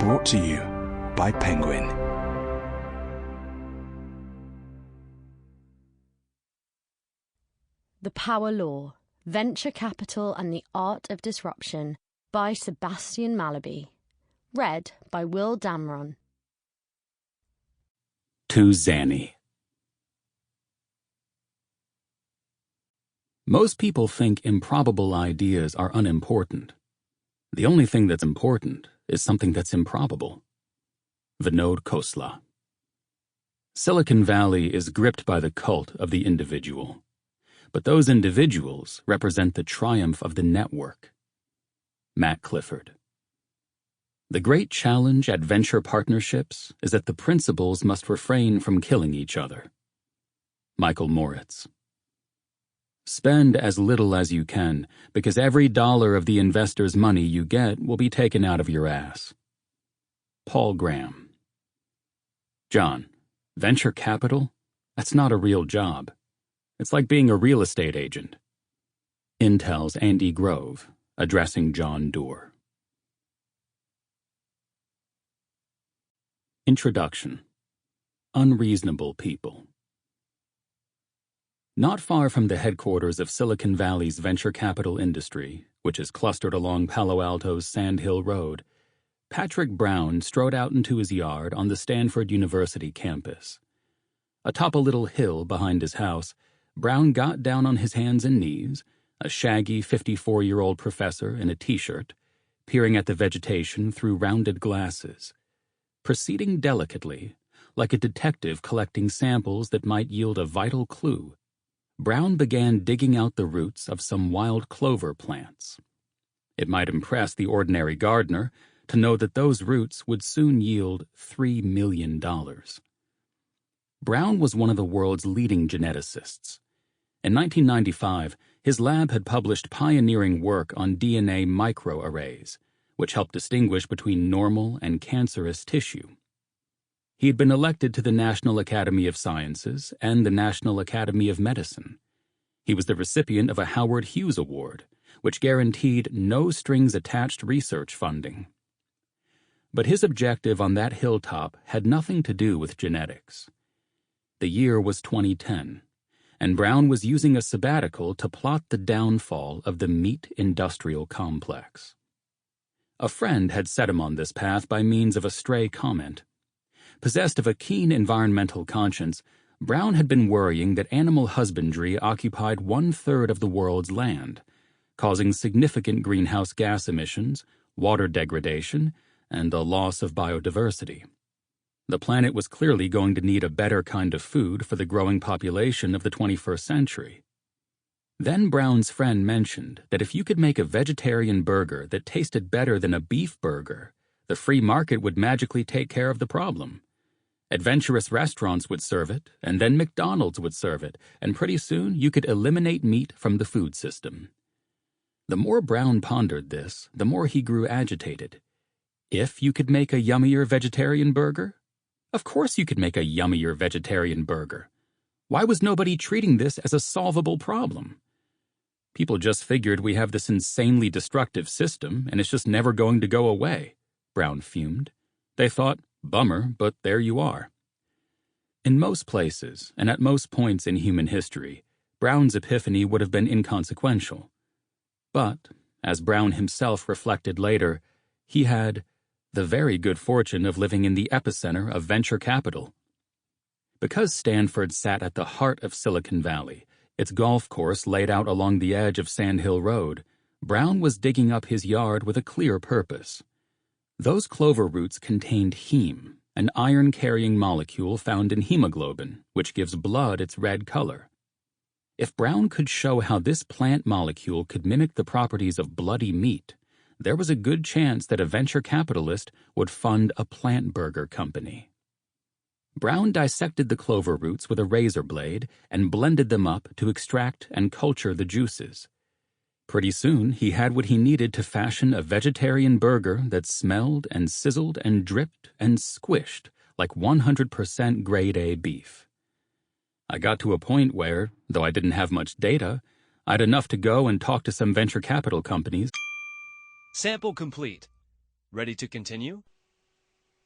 Brought to you by Penguin. The Power Law, Venture Capital and the Art of Disruption by Sebastian Mallaby. Read by Will Damron. To Zanny. Most people think improbable ideas are unimportant. The only thing that's important is something that's improbable. Vinod Khosla. Silicon Valley is gripped by the cult of the individual. But those individuals represent the triumph of the network. Matt Clifford. The great challenge at venture partnerships is that the principals must refrain from killing each other. Michael Moritz. Spend as little as you can, because every dollar of the investor's money you get will be taken out of your ass. Paul Graham. John, venture capital? That's not a real job. It's like being a real estate agent. Intel's Andy Grove, addressing John Doerr. Introduction. Unreasonable people. Not far from the headquarters of Silicon Valley's venture capital industry, which is clustered along Palo Alto's Sand Hill Road, Patrick Brown strode out into his yard on the Stanford University campus. Atop a little hill behind his house, Brown got down on his hands and knees, a shaggy 54-year-old professor in a t-shirt, peering at the vegetation through rounded glasses. Proceeding delicately, like a detective collecting samples that might yield a vital clue, Brown began digging out the roots of some wild clover plants. It might impress the ordinary gardener to know that those roots would soon yield $3 million. Brown was one of the world's leading geneticists. In 1995, his lab had published pioneering work on DNA microarrays, which helped distinguish between normal and cancerous tissue. He had been elected to the National Academy of Sciences and the National Academy of Medicine. He was the recipient of a Howard Hughes Award, which guaranteed no-strings-attached research funding. But his objective on that hilltop had nothing to do with genetics. The year was 2010, and Brown was using a sabbatical to plot the downfall of the meat industrial complex. A friend had set him on this path by means of a stray comment. Possessed of a keen environmental conscience, Brown had been worrying that animal husbandry occupied 1/3 of the world's land, causing significant greenhouse gas emissions, water degradation, and the loss of biodiversity. The planet was clearly going to need a better kind of food for the growing population of the 21st century. Then Brown's friend mentioned that if you could make a vegetarian burger that tasted better than a beef burger, the free market would magically take care of the problem. Adventurous restaurants would serve it, and then McDonald's would serve it, and pretty soon you could eliminate meat from the food system. The more Brown pondered this, the more he grew agitated. If you could make a yummier vegetarian burger? Of course you could make a yummier vegetarian burger. Why was nobody treating this as a solvable problem? People just figured we have this insanely destructive system and it's just never going to go away, Brown fumed. They thought, bummer, but there you are. In most places, and at most points in human history, Brown's epiphany would have been inconsequential. But, as Brown himself reflected later, he had the very good fortune of living in the epicenter of venture capital. Because Stanford sat at the heart of Silicon Valley, its golf course laid out along the edge of Sand Hill Road, Brown was digging up his yard with a clear purpose. Those clover roots contained heme, an iron-carrying molecule found in hemoglobin, which gives blood its red color. If Brown could show how this plant molecule could mimic the properties of bloody meat, there was a good chance that a venture capitalist would fund a plant burger company. Brown dissected the clover roots with a razor blade and blended them up to extract and culture the juices. Pretty soon, he had what he needed to fashion a vegetarian burger that smelled and sizzled and dripped and squished like 100% grade A beef. I got to a point where, though I didn't have much data, I'd enough to go and talk to some venture capital companies. Sample complete. Ready to continue?